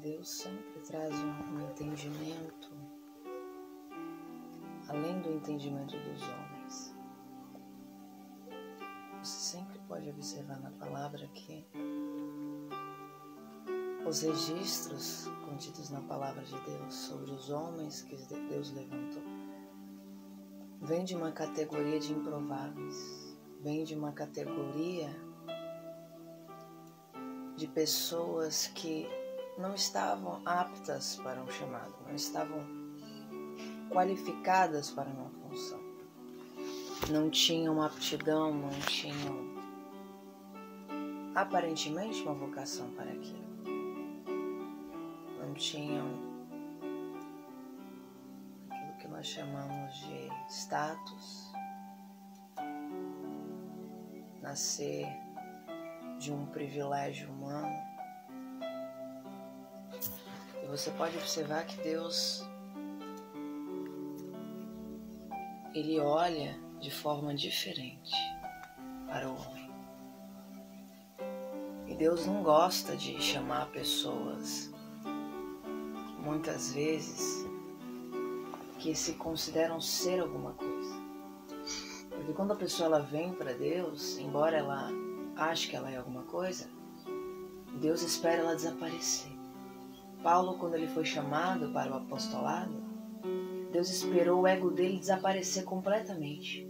Deus sempre traz um entendimento além do entendimento dos homens. Você sempre pode observar na palavra que os registros contidos na palavra de Deus sobre os homens que Deus levantou vem de uma categoria de improváveis, vem de uma categoria de pessoas que não estavam aptas para um chamado, não estavam qualificadas para uma função, não tinham aptidão, não tinham aparentemente uma vocação para aquilo, não tinham aquilo que nós chamamos de status, nascer de um privilégio humano. E você pode observar que Deus, Ele olha de forma diferente para o homem. E Deus não gosta de chamar pessoas, muitas vezes, que se consideram ser alguma coisa. Porque quando a pessoa ela vem para Deus, embora ela ache que ela é alguma coisa, Deus espera ela desaparecer. Paulo, quando ele foi chamado para o apostolado, Deus esperou o ego dele desaparecer completamente.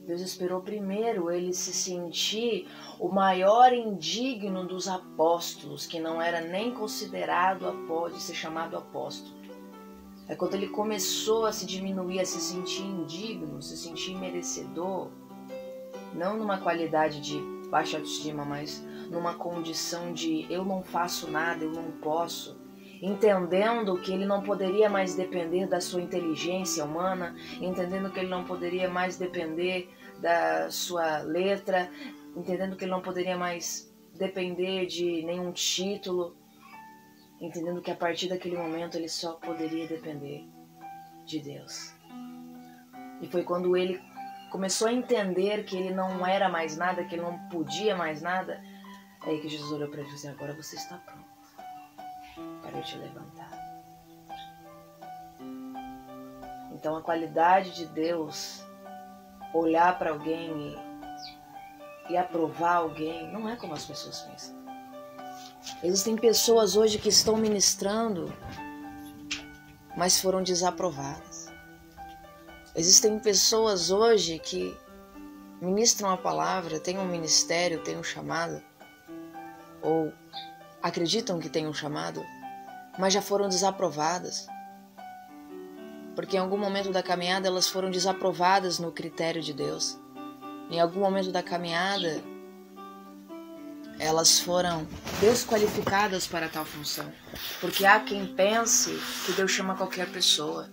Deus esperou primeiro ele se sentir o maior indigno dos apóstolos, que não era nem considerado de ser chamado apóstolo. É quando ele começou a se diminuir, a se sentir indigno, se sentir merecedor, não numa qualidade de baixa autoestima, mas numa condição de eu não faço nada, eu não posso, entendendo que ele não poderia mais depender da sua inteligência humana, entendendo que ele não poderia mais depender da sua letra, entendendo que ele não poderia mais depender de nenhum título, entendendo que a partir daquele momento ele só poderia depender de Deus. E foi quando ele começou a entender que ele não era mais nada, que ele não podia mais nada, é aí que Jesus olhou para ele e disse: agora você está pronto para eu te levantar. Então a qualidade de Deus olhar para alguém e aprovar alguém não é como as pessoas pensam. Existem pessoas hoje que estão ministrando, mas foram desaprovadas. Existem pessoas hoje que ministram a palavra, têm um ministério, têm um chamado, ou acreditam que têm um chamado, mas já foram desaprovadas. Porque em algum momento da caminhada elas foram desaprovadas no critério de Deus. Em algum momento da caminhada elas foram desqualificadas para tal função. Porque há quem pense que Deus chama qualquer pessoa.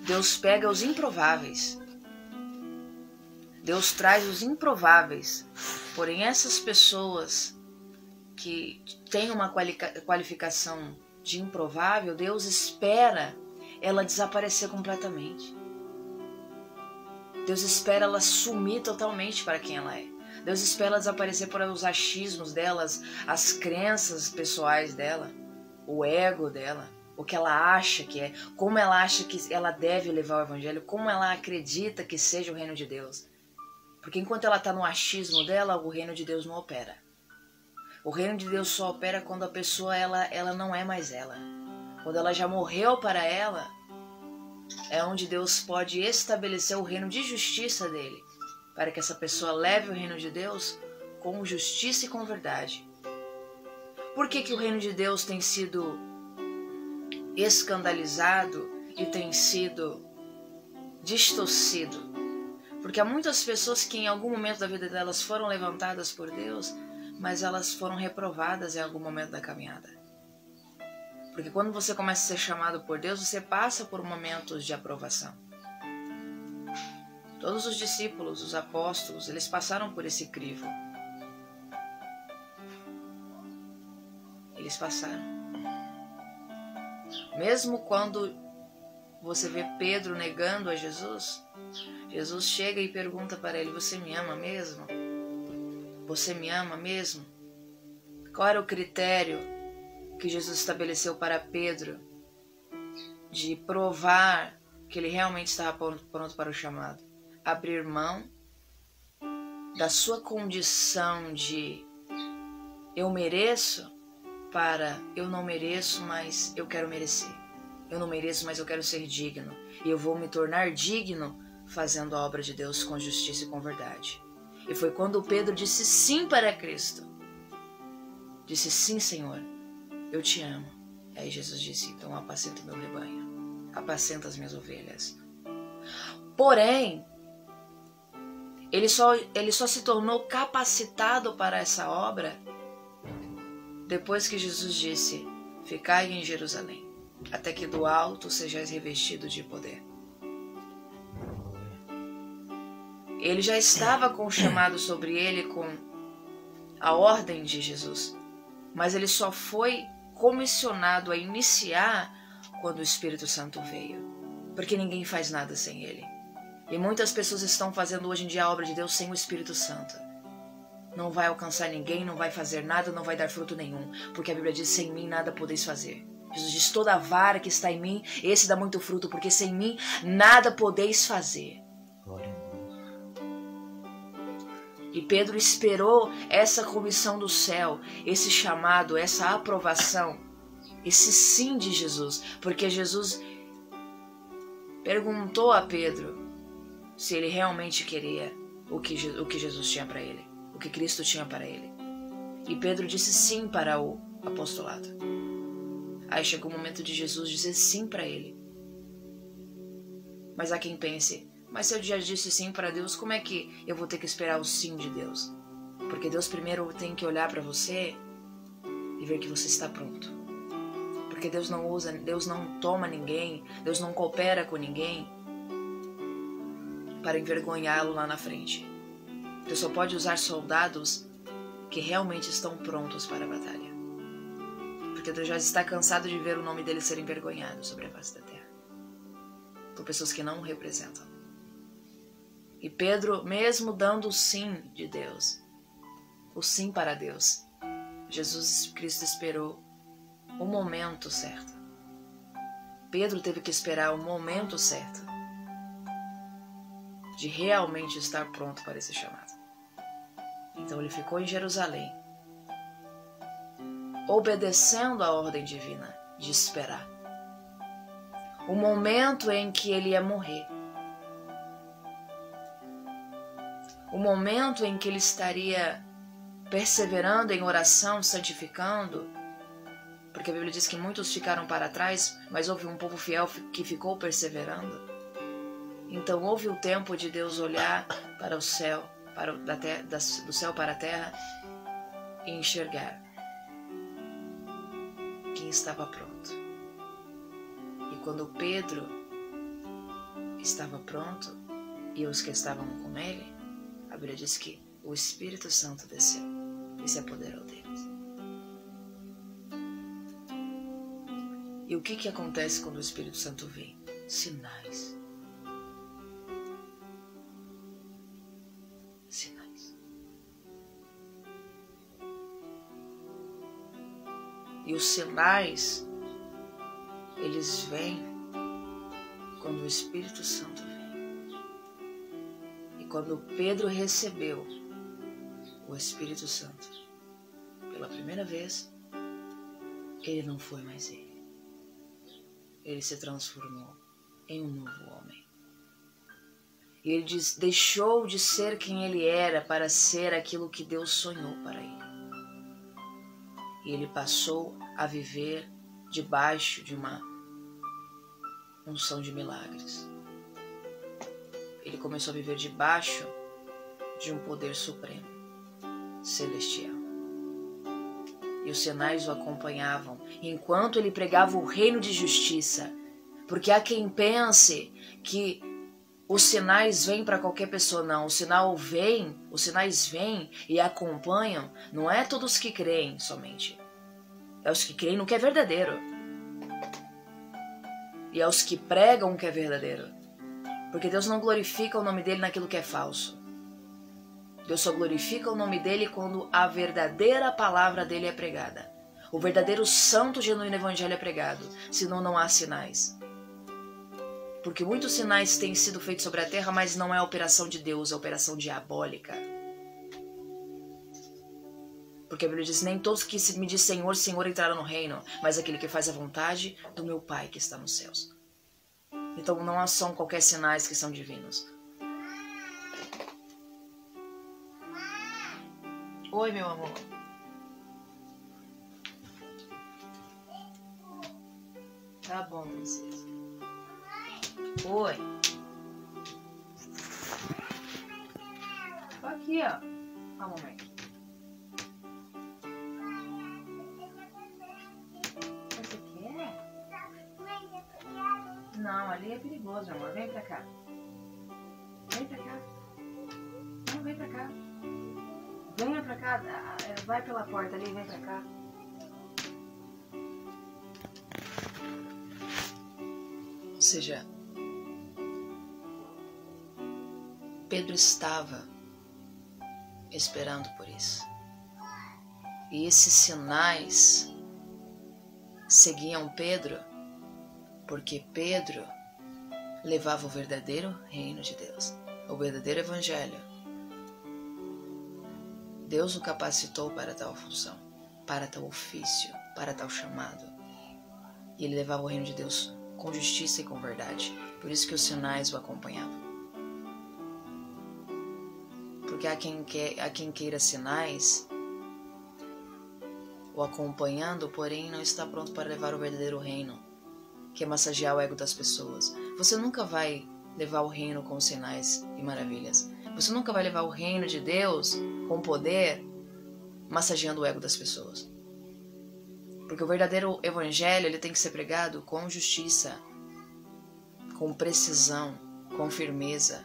Deus pega os improváveis. Deus traz os improváveis. Porém, essas pessoas que têm uma qualificação de improvável, Deus espera ela desaparecer completamente. Deus espera ela sumir totalmente para quem ela é. Deus espera ela desaparecer para os achismos delas, as crenças pessoais dela, o ego dela, o que ela acha que é, como ela acha que ela deve levar o evangelho, como ela acredita que seja o reino de Deus. Porque enquanto ela está no achismo dela, o reino de Deus não opera. O reino de Deus só opera quando a pessoa ela não é mais ela. Quando ela já morreu para ela, é onde Deus pode estabelecer o reino de justiça dele, para que essa pessoa leve o reino de Deus com justiça e com verdade. Por que o reino de Deus tem sido escandalizado e tem sido distorcido? Porque há muitas pessoas que em algum momento da vida delas foram levantadas por Deus, mas elas foram reprovadas em algum momento da caminhada. Porque quando você começa a ser chamado por Deus, você passa por momentos de aprovação. Todos os discípulos, os apóstolos, eles passaram por esse crivo. Eles passaram. Mesmo quando você vê Pedro negando a Jesus, Jesus chega e pergunta para ele: você me ama mesmo? Você me ama mesmo? Qual era o critério que Jesus estabeleceu para Pedro de provar que ele realmente estava pronto para o chamado. Abrir mão da sua condição de eu mereço para eu não mereço, mas eu quero merecer. Eu não mereço, mas eu quero ser digno. E eu vou me tornar digno fazendo a obra de Deus com justiça e com verdade. E foi quando Pedro disse sim para Cristo. Disse sim, Senhor, eu te amo. Aí Jesus disse, então apacenta o meu rebanho. Apacenta as minhas ovelhas. Porém, ele só se tornou capacitado para essa obra depois que Jesus disse, ficai em Jerusalém, até que do alto sejais revestido de poder. Ele já estava com o chamado sobre ele, com a ordem de Jesus, mas ele só foi comissionado a iniciar quando o Espírito Santo veio, porque ninguém faz nada sem ele. E muitas pessoas estão fazendo hoje em dia a obra de Deus sem o Espírito Santo. Não vai alcançar ninguém, não vai fazer nada, não vai dar fruto nenhum, porque a Bíblia diz, sem mim nada podeis fazer. Jesus diz, toda a vara que está em mim, esse dá muito fruto, porque sem mim nada podeis fazer. Glória a Deus. E Pedro esperou essa comissão do céu, esse chamado, essa aprovação, esse sim de Jesus, porque Jesus perguntou a Pedro se ele realmente queria o que Jesus tinha para ele, o que Cristo tinha para ele. E Pedro disse sim para o apostolado. Aí chegou o momento de Jesus dizer sim para ele. Mas há quem pense, mas se eu já disse sim para Deus, como é que eu vou ter que esperar o sim de Deus? Porque Deus primeiro tem que olhar para você e ver que você está pronto. Porque Deus não toma ninguém, Deus não coopera com ninguém para envergonhá-lo lá na frente. Deus só pode usar soldados que realmente estão prontos para a batalha. Porque Deus já está cansado de ver o nome dele ser envergonhado sobre a face da terra. Por pessoas que não o representam. E Pedro, mesmo dando o sim de Deus, o sim para Deus, Jesus Cristo esperou o momento certo. Pedro teve que esperar o momento certo de realmente estar pronto para esse chamado. Então ele ficou em Jerusalém, obedecendo a ordem divina de esperar o momento em que ele ia morrer, o momento em que ele estaria perseverando em oração, santificando, porque a Bíblia diz que muitos ficaram para trás, mas houve um povo fiel que ficou perseverando. Então houve o tempo de Deus olhar para o céu, do céu para a terra e enxergar quem estava pronto. E quando Pedro estava pronto e os que estavam com ele, a Bíblia diz que o Espírito Santo desceu e se apoderou deles. E o que acontece quando o Espírito Santo vem? Sinais. E os sinais, eles vêm quando o Espírito Santo vem. E quando Pedro recebeu o Espírito Santo pela primeira vez, ele não foi mais ele. Ele se transformou em um novo homem. E ele deixou de ser quem ele era para ser aquilo que Deus sonhou para ele. E ele passou a viver debaixo de uma unção de milagres. Ele começou a viver debaixo de um poder supremo, celestial. E os sinais o acompanhavam enquanto ele pregava o reino de justiça. Porque há quem pense que os sinais vêm para qualquer pessoa. Não, os sinais vêm e acompanham. Não é todos que creem somente. É os que creem no que é verdadeiro. E é os que pregam o que é verdadeiro. Porque Deus não glorifica o nome dele naquilo que é falso. Deus só glorifica o nome dele quando a verdadeira palavra dele é pregada. O verdadeiro santo genuíno evangelho é pregado, senão não há sinais. Porque muitos sinais têm sido feitos sobre a terra, mas não é a operação de Deus, é a operação diabólica. Porque a Bíblia diz, nem todos que me diz Senhor, Senhor entraram no reino, mas aquele que faz a vontade do meu Pai que está nos céus. Então não são qualquer sinais que são divinos. Oi, meu amor. Tá bom, princesa. Oi. Tô aqui, ó. Ah, mamãe. Você quer? Não, ali é perigoso, amor. Vem pra cá. Vem pra cá. Não, vem pra cá. Venha pra cá. Vai pela porta ali, vem pra cá. Ou seja, Pedro estava esperando por isso. E esses sinais seguiam Pedro, porque Pedro levava o verdadeiro reino de Deus, o verdadeiro evangelho. Deus o capacitou para tal função, para tal ofício, para tal chamado. E ele levava o reino de Deus com justiça e com verdade. Por isso que os sinais o acompanhavam. Porque há quem queira sinais o acompanhando, porém não está pronto para levar o verdadeiro reino, que é massagear o ego das pessoas. Você nunca vai levar o reino com sinais e maravilhas. Você nunca vai levar o reino de Deus com poder, massageando o ego das pessoas. Porque o verdadeiro evangelho ele tem que ser pregado com justiça, com precisão, com firmeza.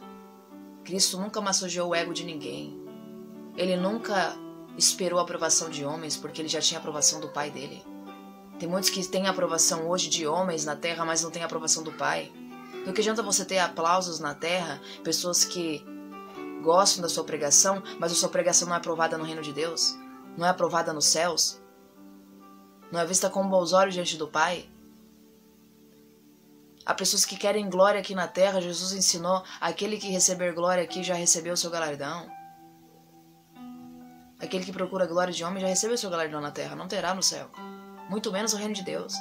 Cristo nunca massageou o ego de ninguém. Ele nunca esperou a aprovação de homens, porque ele já tinha a aprovação do Pai dele. Tem muitos que têm a aprovação hoje de homens na terra, mas não têm a aprovação do Pai. Do que adianta você ter aplausos na terra, pessoas que gostam da sua pregação, mas a sua pregação não é aprovada no reino de Deus, não é aprovada nos céus, não é vista com bons olhos diante do Pai. Há pessoas que querem glória aqui na terra. Jesus ensinou, aquele que receber glória aqui já recebeu o seu galardão. Aquele que procura glória de homem já recebeu o seu galardão na terra, não terá no céu, muito menos o reino de Deus.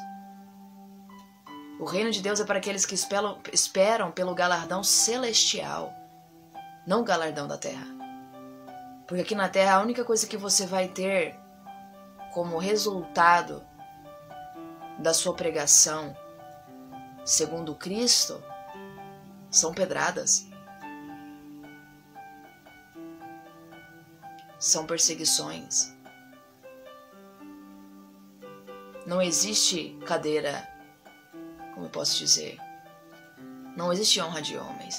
O reino de Deus é para aqueles que esperam pelo galardão celestial, não o galardão da terra. Porque aqui na terra a única coisa que você vai ter como resultado da sua pregação segundo Cristo são pedradas, são perseguições. Não existe cadeira, como eu posso dizer, não existe honra de homens.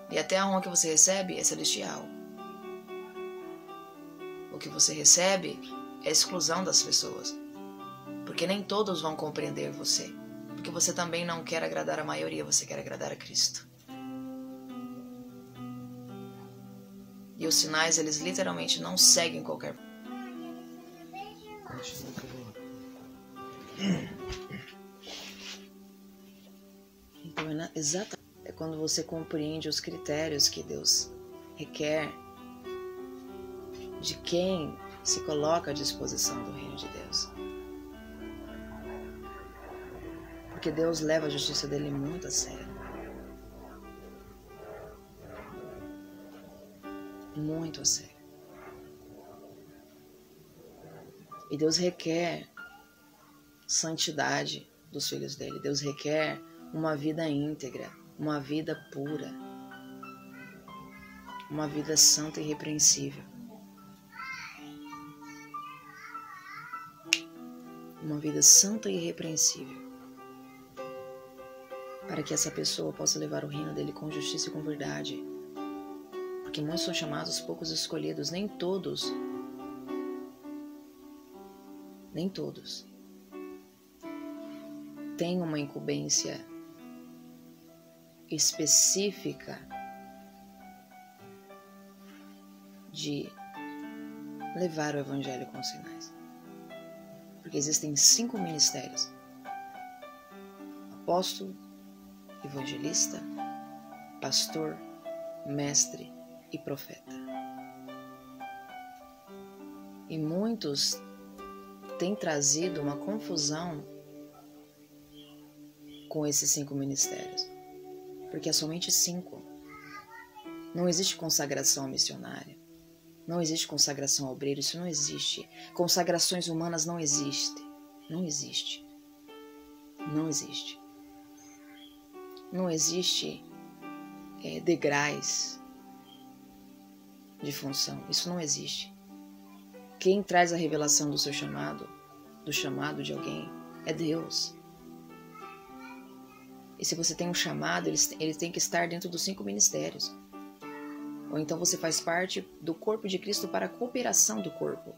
E até a honra que você recebe é celestial. O que você recebe é a exclusão das pessoas. Porque nem todos vão compreender você. Porque você também não quer agradar a maioria, você quer agradar a Cristo. E os sinais, eles literalmente não seguem qualquer... Então é quando você compreende os critérios que Deus requer de quem se coloca à disposição do reino de Deus. Porque Deus leva a justiça dele muito a sério. Muito a sério. E Deus requer santidade dos filhos dele. Deus requer uma vida íntegra, uma vida pura, uma vida santa e irrepreensível. Uma vida santa e irrepreensível. Para que essa pessoa possa levar o reino dele com justiça e com verdade. Porque muitos são chamados, poucos escolhidos. Nem todos têm uma incumbência específica de levar o evangelho com sinais. Porque existem 5 ministérios: apóstolo, evangelista, pastor, mestre e profeta. E muitos têm trazido uma confusão com esses 5 ministérios, porque é somente 5. Não existe consagração missionária, não existe consagração obreira, isso não existe. Consagrações humanas não existem, não existe. Não existe. Não existe degraus de função, isso não existe. Quem traz a revelação do seu chamado, do chamado de alguém, é Deus. E se você tem um chamado, ele tem que estar dentro dos 5 ministérios. Ou então você faz parte do corpo de Cristo para a cooperação do corpo.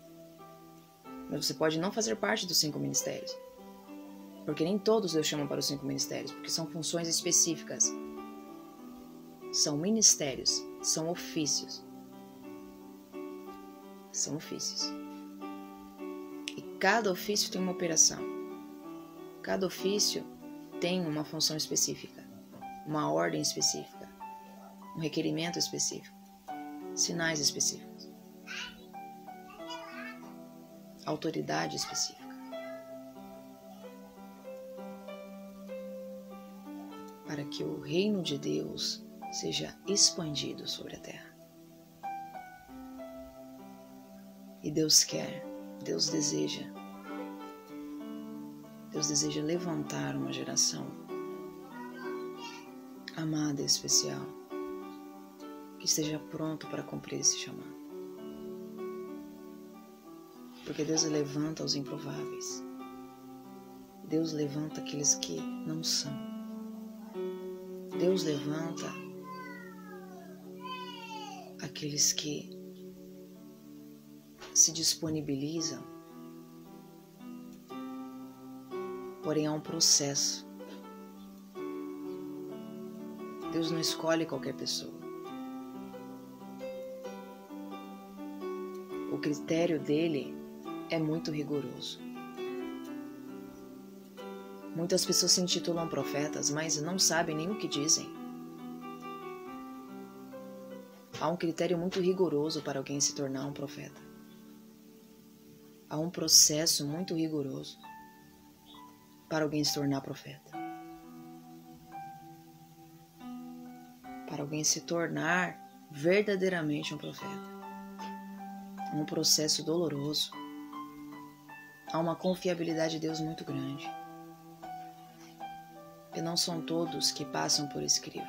Mas você pode não fazer parte dos 5 ministérios. Porque nem todos Deus chama para os 5 ministérios, porque são funções específicas. São ministérios, são ofícios. São ofícios. E cada ofício tem uma operação. Cada ofício tem uma função específica, uma ordem específica, um requerimento específico, sinais específicos, autoridade específica. Para que o reino de Deus seja expandido sobre a terra. E Deus quer, Deus deseja levantar uma geração amada e especial, que esteja pronto para cumprir esse chamado. Porque Deus levanta os improváveis. Deus levanta aqueles que não são. Deus levanta aqueles que se disponibilizam, porém há um processo. Deus não escolhe qualquer pessoa. O critério dele é muito rigoroso. Muitas pessoas se intitulam profetas, mas não sabem nem o que dizem. Há um critério muito rigoroso para alguém se tornar um profeta. Há um processo muito rigoroso para alguém se tornar profeta. Para alguém se tornar verdadeiramente um profeta. Um processo doloroso. Há uma confiabilidade de Deus muito grande. E não são todos que passam por esse crivo.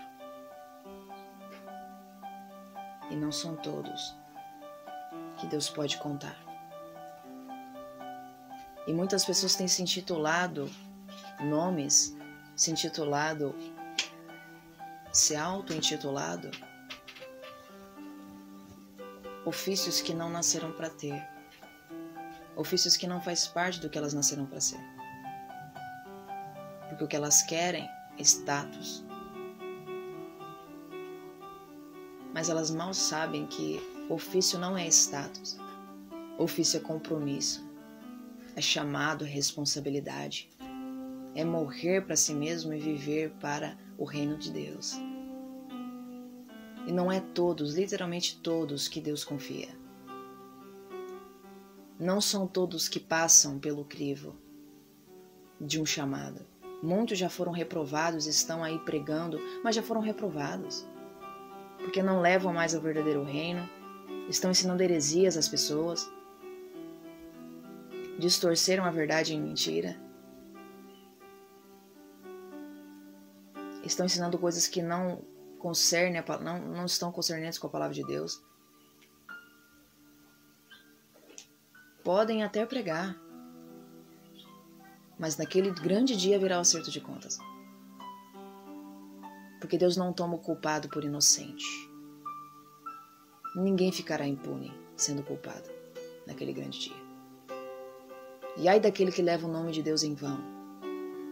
E não são todos que Deus pode contar. E muitas pessoas têm se intitulado nomes, se auto-intitulado ofícios que não nasceram para ter, ofícios que não faz parte do que elas nasceram para ser. Porque o que elas querem é status. Mas elas mal sabem que ofício não é status. Ofício é compromisso, é chamado, é responsabilidade, é morrer para si mesmo e viver para o reino de Deus. E não é todos, literalmente todos, que Deus confia. Não são todos que passam pelo crivo de um chamado. Muitos já foram reprovados, estão aí pregando, mas já foram reprovados. Porque não levam mais ao verdadeiro reino, estão ensinando heresias às pessoas, distorceram a verdade em mentira, estão ensinando coisas que não estão concernentes com a palavra de Deus. Podem até pregar, mas naquele grande dia virá o acerto de contas. Porque Deus não toma o culpado por inocente. Ninguém ficará impune sendo culpado naquele grande dia. E ai daquele que leva o nome de Deus em vão,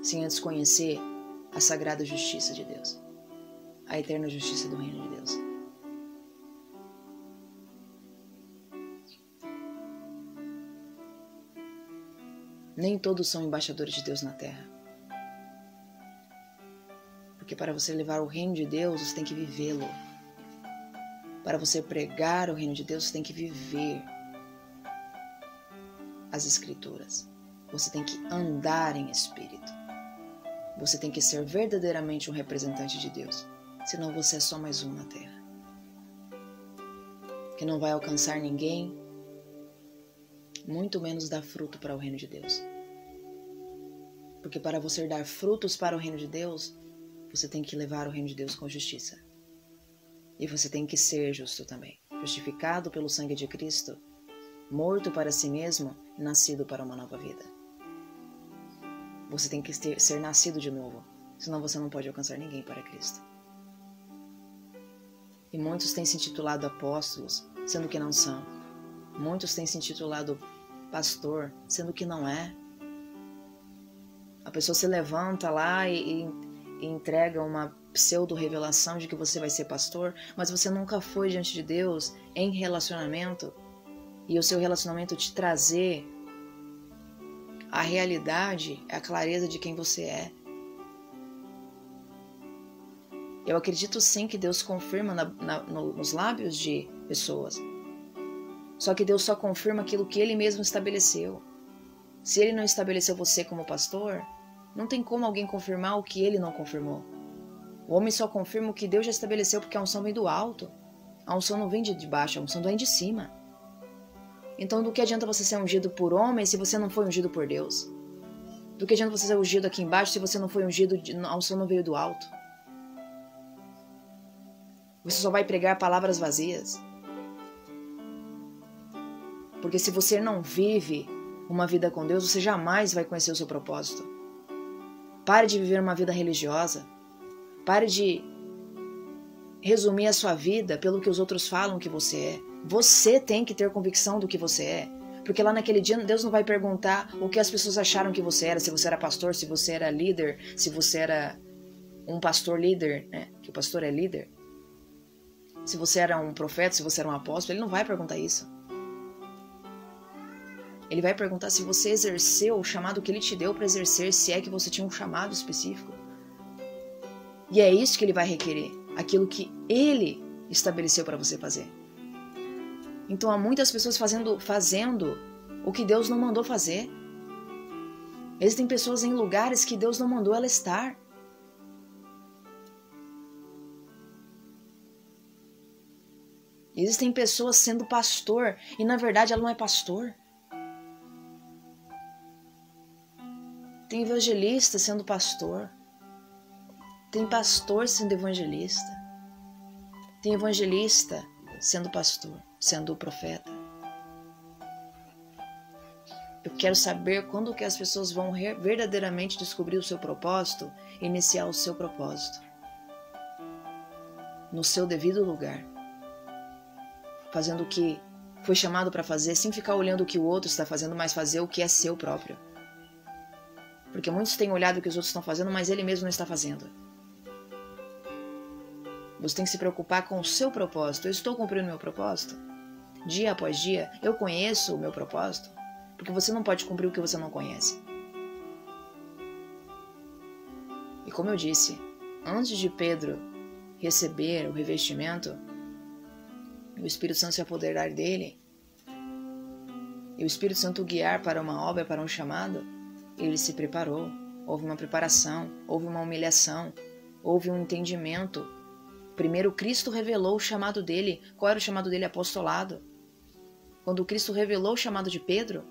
sem antes conhecer a sagrada justiça de Deus, a eterna justiça do reino de Deus. Nem todos são embaixadores de Deus na terra. Porque para você levar o reino de Deus, você tem que vivê-lo. Para você pregar o reino de Deus, você tem que viver as Escrituras. Você tem que andar em espírito. Você tem que ser verdadeiramente um representante de Deus. Senão você é só mais um na terra. Que não vai alcançar ninguém, muito menos dar fruto para o reino de Deus. Porque para você dar frutos para o reino de Deus, você tem que levar o reino de Deus com justiça. E você tem que ser justo também. Justificado pelo sangue de Cristo, morto para si mesmo e nascido para uma nova vida. Você tem que ser nascido de novo, senão você não pode alcançar ninguém para Cristo. E muitos têm se intitulado apóstolos, sendo que não são. Muitos têm se intitulado pastor, sendo que não é. A pessoa se levanta lá e entrega uma pseudo-revelação de que você vai ser pastor, mas você nunca foi diante de Deus em relacionamento, e o seu relacionamento te trazer a realidade, a clareza de quem você é. Eu acredito sim que Deus confirma nos lábios de pessoas. Só que Deus só confirma aquilo que Ele mesmo estabeleceu. Se Ele não estabeleceu você como pastor, não tem como alguém confirmar o que Ele não confirmou. O homem só confirma o que Deus já estabeleceu, porque a unção vem do alto. A unção não vem de baixo, a unção vem de cima. Então, do que adianta você ser ungido por homem se você não foi ungido por Deus? Do que adianta você ser ungido aqui embaixo se você não foi ungido, a unção não veio do alto? Você só vai pregar palavras vazias. Porque se você não vive uma vida com Deus, você jamais vai conhecer o seu propósito. Pare de viver uma vida religiosa. Pare de resumir a sua vida pelo que os outros falam que você é. Você tem que ter convicção do que você é. Porque lá naquele dia Deus não vai perguntar o que as pessoas acharam que você era. Se você era pastor, se você era líder, se você era um pastor líder, né? Que o pastor é líder. Se você era um profeta, se você era um apóstolo, Ele não vai perguntar isso. Ele vai perguntar se você exerceu o chamado que Ele te deu para exercer, se é que você tinha um chamado específico. E é isso que Ele vai requerer, aquilo que Ele estabeleceu para você fazer. Então há muitas pessoas fazendo o que Deus não mandou fazer. Existem pessoas em lugares que Deus não mandou ela estar. Existem pessoas sendo pastor e na verdade ela não é pastor. Tem evangelista sendo pastor. Tem pastor sendo evangelista. Tem evangelista sendo pastor, sendo profeta. Eu quero saber quando que as pessoas vão verdadeiramente descobrir o seu propósito e iniciar o seu propósito. No seu devido lugar. Fazendo o que foi chamado para fazer, sem ficar olhando o que o outro está fazendo, mas fazer o que é seu próprio. Porque muitos têm olhado o que os outros estão fazendo, mas ele mesmo não está fazendo. Você tem que se preocupar com o seu propósito. Eu estou cumprindo o meu propósito? Dia após dia, eu conheço o meu propósito? Porque você não pode cumprir o que você não conhece. E como eu disse, antes de Pedro receber o revestimento, o Espírito Santo se apoderar dele, e o Espírito Santo guiar para uma obra, para um chamado, ele se preparou. Houve uma preparação, houve uma humilhação, houve um entendimento. Primeiro Cristo revelou o chamado dele. Qual era o chamado dele? Apostolado. Quando Cristo revelou o chamado de Pedro,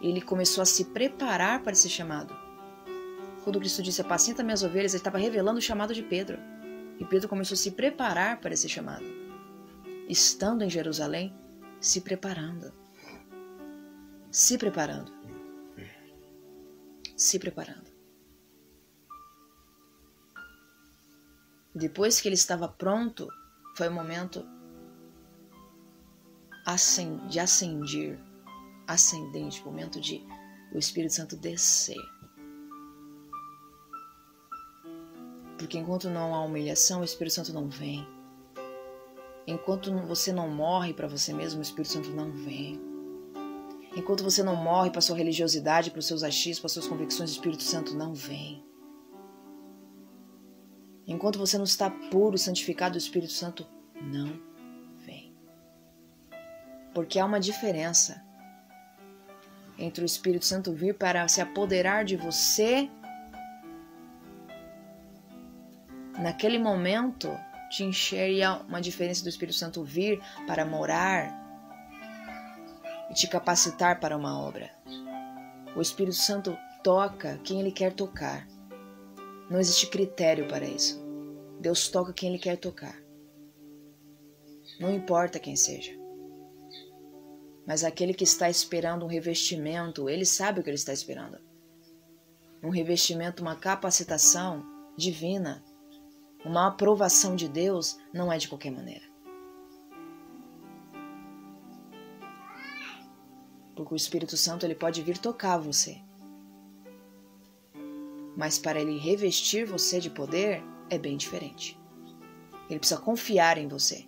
ele começou a se preparar para esse chamado. Quando Cristo disse, apacenta minhas ovelhas, ele estava revelando o chamado de Pedro. E Pedro começou a se preparar para esse chamado. Estando em Jerusalém, se preparando. Se preparando. Se preparando. Depois que ele estava pronto, foi o momento de ascendente, o momento de o Espírito Santo descer. Porque enquanto não há humilhação, o Espírito Santo não vem. Enquanto você não morre para você mesmo, o Espírito Santo não vem. Enquanto você não morre para sua religiosidade, para os seus achismos, para suas convicções, o Espírito Santo não vem. Enquanto você não está puro e santificado, o Espírito Santo não vem. Porque há uma diferença entre o Espírito Santo vir para se apoderar de você naquele momento, te encher, e há uma diferença do Espírito Santo vir para morar e te capacitar para uma obra. O Espírito Santo toca quem Ele quer tocar. Não existe critério para isso. Deus toca quem Ele quer tocar. Não importa quem seja. Mas aquele que está esperando um revestimento, ele sabe o que ele está esperando. Um revestimento, uma capacitação divina, uma aprovação de Deus, não é de qualquer maneira. Porque o Espírito Santo ele pode vir tocar você. Mas para ele revestir você de poder, é bem diferente. Ele precisa confiar em você.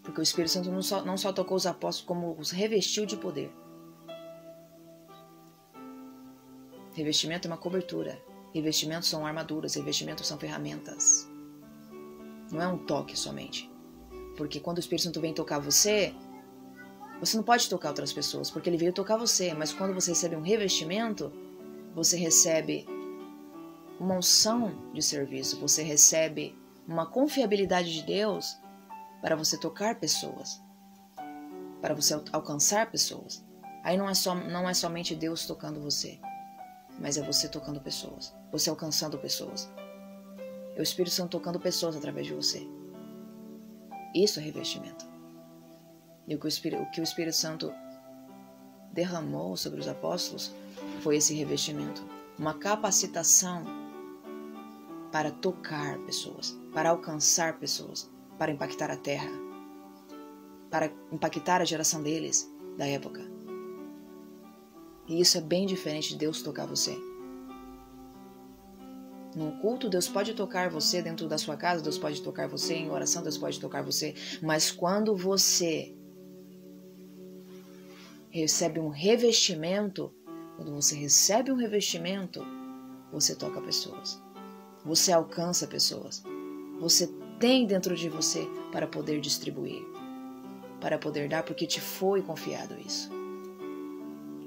Porque o Espírito Santo não só tocou os apóstolos, como os revestiu de poder. Revestimento é uma cobertura. Revestimentos são armaduras, revestimentos são ferramentas. Não é um toque somente. Porque quando o Espírito Santo vem tocar você, você não pode tocar outras pessoas, porque ele veio tocar você. Mas quando você recebe um revestimento, você recebe uma unção de serviço, você recebe uma confiabilidade de Deus para você tocar pessoas, para você alcançar pessoas. Aí não é somente Deus tocando você, mas é você tocando pessoas, você alcançando pessoas. É o Espírito Santo tocando pessoas através de você. Isso é revestimento. E o que o Espírito Santo derramou sobre os apóstolos foi esse revestimento. Uma capacitação para tocar pessoas, para alcançar pessoas, para impactar a terra, para impactar a geração deles, da época. E isso é bem diferente de Deus tocar você. Num culto, Deus pode tocar você dentro da sua casa, Deus pode tocar você em oração, Deus pode tocar você. Mas quando você recebe um revestimento, você toca pessoas. Você alcança pessoas. Você tem dentro de você para poder distribuir, para poder dar, porque te foi confiado isso.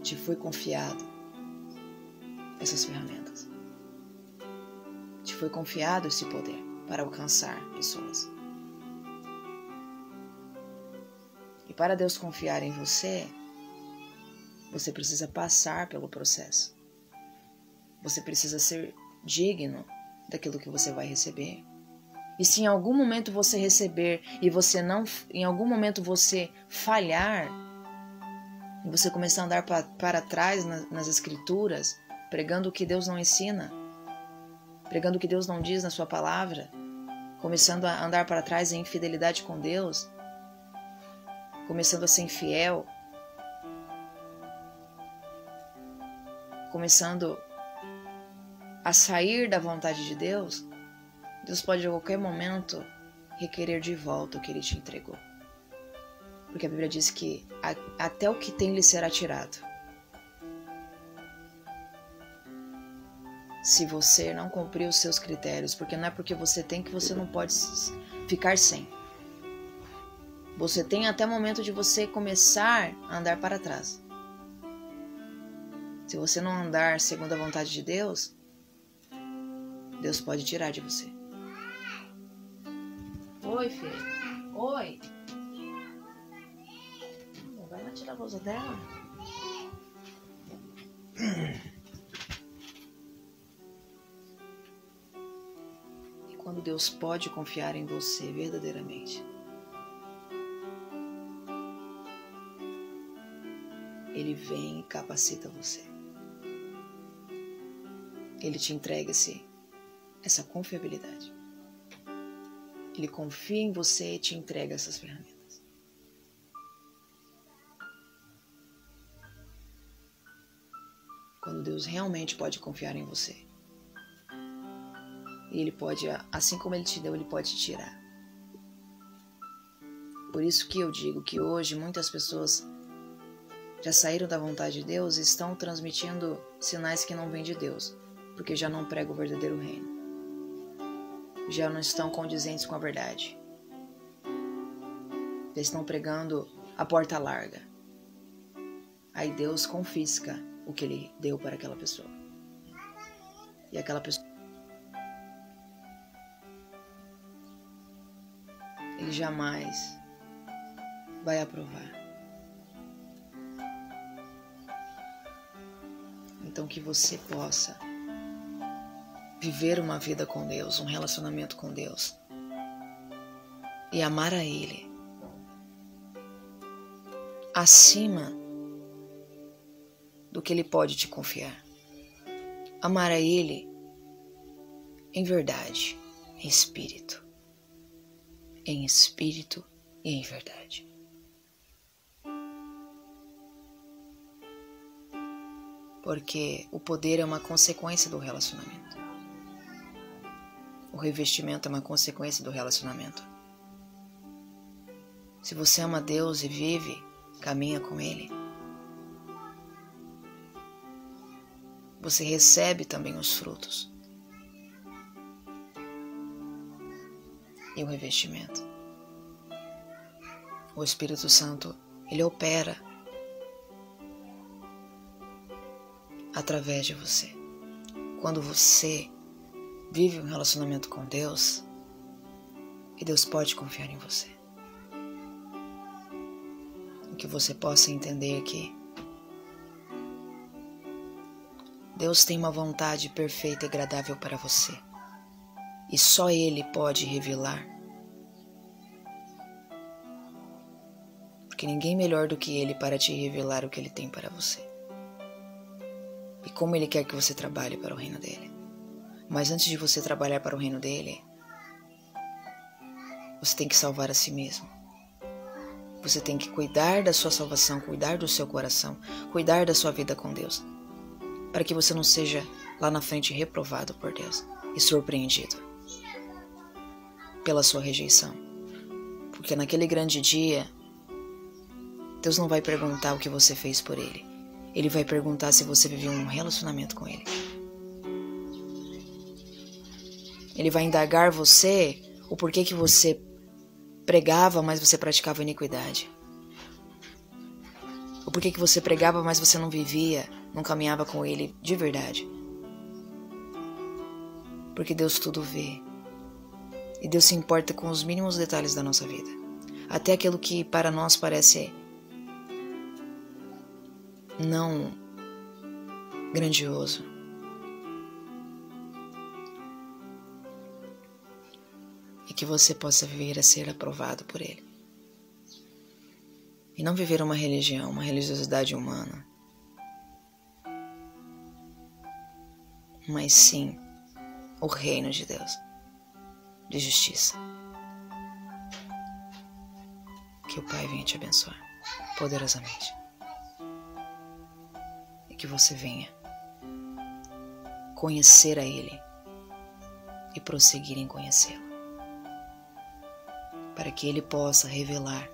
Te foi confiado essas ferramentas. Te foi confiado esse poder para alcançar pessoas. E para Deus confiar em você, você precisa passar pelo processo. Você precisa ser digno daquilo que você vai receber. E se em algum momento você receber e você não, em algum momento você falhar, e você começar a andar para trás nas escrituras, pregando o que Deus não ensina, pregando o que Deus não diz na sua palavra, começando a andar para trás em infidelidade com Deus, começando a ser infiel, começando a sair da vontade de Deus, Deus pode a qualquer momento requerer de volta o que Ele te entregou. Porque a Bíblia diz que até o que tem lhe será tirado. Se você não cumprir os seus critérios, porque não é porque você tem que você não pode ficar sem. Você tem até o momento de você começar a andar para trás. Se você não andar segundo a vontade de Deus, Deus pode tirar de você. Oi, filho. Oi. Vai lá tirar a blusa dela. E quando Deus pode confiar em você verdadeiramente, Ele vem e capacita você. Ele te entrega essa confiabilidade. Ele confia em você e te entrega essas ferramentas. Quando Deus realmente pode confiar em você. E Ele pode, assim como Ele te deu, Ele pode te tirar. Por isso que eu digo que hoje muitas pessoas já saíram da vontade de Deus e estão transmitindo sinais que não vêm de Deus, porque já não pregam o verdadeiro reino. Já não estão condizentes com a verdade. Já estão pregando a porta larga. Aí Deus confisca o que Ele deu para aquela pessoa. E aquela pessoa, Ele jamais vai aprovar. Então que você possa viver uma vida com Deus, um relacionamento com Deus e amar a Ele acima do que Ele pode te confiar. Amar a Ele em verdade, em espírito e em verdade. Porque o poder é uma consequência do relacionamento. O revestimento é uma consequência do relacionamento. Se você ama Deus e vive, caminha com Ele, você recebe também os frutos e o revestimento. O Espírito Santo, Ele opera através de você. Quando você vive um relacionamento com Deus, e Deus pode confiar em você. E que você possa entender que Deus tem uma vontade perfeita e agradável para você. E só Ele pode revelar. Porque ninguém melhor do que Ele para te revelar o que Ele tem para você. E como Ele quer que você trabalhe para o reino dEle. Mas antes de você trabalhar para o reino dEle, você tem que salvar a si mesmo. Você tem que cuidar da sua salvação, cuidar do seu coração, cuidar da sua vida com Deus. Para que você não seja lá na frente reprovado por Deus e surpreendido pela sua rejeição. Porque naquele grande dia, Deus não vai perguntar o que você fez por Ele. Ele vai perguntar se você viveu um relacionamento com Ele. Ele vai indagar você o porquê que você pregava, mas você praticava iniquidade. O porquê que você pregava, mas você não vivia, não caminhava com Ele de verdade. Porque Deus tudo vê. E Deus se importa com os mínimos detalhes da nossa vida. Até aquilo que para nós parece não grandioso. E que você possa vir a ser aprovado por Ele. E não viver uma religião, uma religiosidade humana. Mas sim o reino de Deus, de justiça. Que o Pai venha te abençoar poderosamente. E que você venha conhecer a Ele e prosseguir em conhecê-lo. Para que Ele possa revelar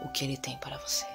o que Ele tem para você.